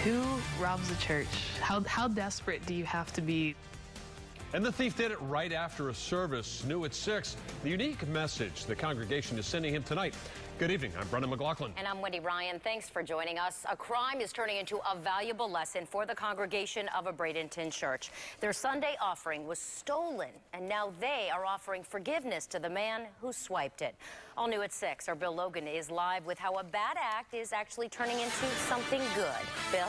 Who robs a church? How desperate do you have to be? And the thief did it right after a service. New at 6, the unique message the congregation is sending him tonight. Good evening. I'm Brendan McLaughlin. And I'm Wendy Ryan. Thanks for joining us. A crime is turning into a valuable lesson for the congregation of a Bradenton church. Their Sunday offering was stolen, and now they are offering forgiveness to the man who swiped it. All new at 6, our Bill Logan is live with how a bad act is actually turning into something good. Bill?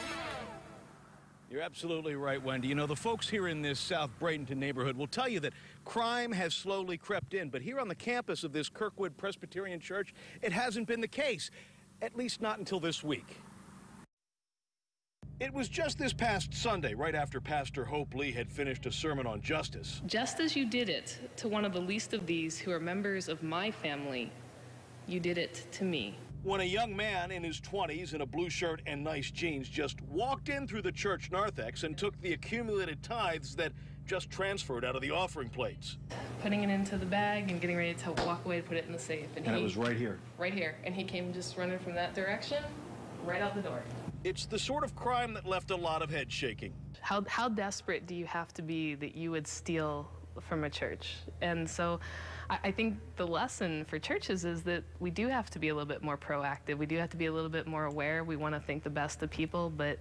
You're absolutely right, Wendy. You know, the folks here in this South Bradenton neighborhood will tell you that crime has slowly crept in, but here on the campus of this Kirkwood Presbyterian Church, it hasn't been the case, at least not until this week. It was just this past Sunday, right after Pastor Hope Lee had finished a sermon on justice. Just as you did it to one of the least of these who are members of my family, you did it to me. When a young man in his 20s in a blue shirt and nice jeans just walked in through the church narthex and took the accumulated tithes that just transferred out of the offering plates. Putting it into the bag and getting ready to walk away to put it in the safe. And it was right here. Right here. And he came just running from that direction, right out the door. It's the sort of crime that left a lot of head shaking. How desperate do you have to be that you would steal from a church? And so I think the lesson for churches is that we do have to be a little bit more proactive. We do have to be a little bit more aware. We want to think the best of people, but it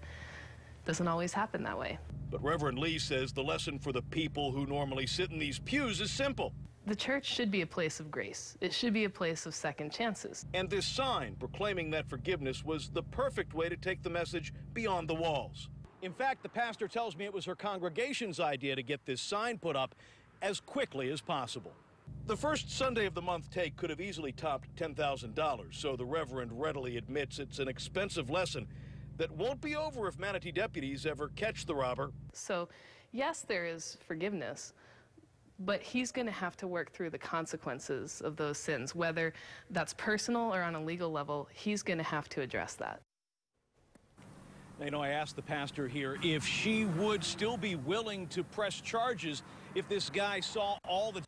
doesn't always happen that way. But Reverend Lee says the lesson for the people who normally sit in these pews is simple. The church should be a place of grace. It should be a place of second chances. And this sign proclaiming that forgiveness was the perfect way to take the message beyond the walls. In fact, the pastor tells me it was her congregation's idea to get this sign put up as quickly as possible. The first Sunday of the month take could have easily topped $10,000, so the Reverend readily admits it's an expensive lesson that won't be over if Manatee deputies ever catch the robber. So, yes, there is forgiveness, but he's going to have to work through the consequences of those sins, whether that's personal or on a legal level. He's going to have to address that. Now, you know, I asked the pastor here if she would still be willing to press charges if this guy saw all the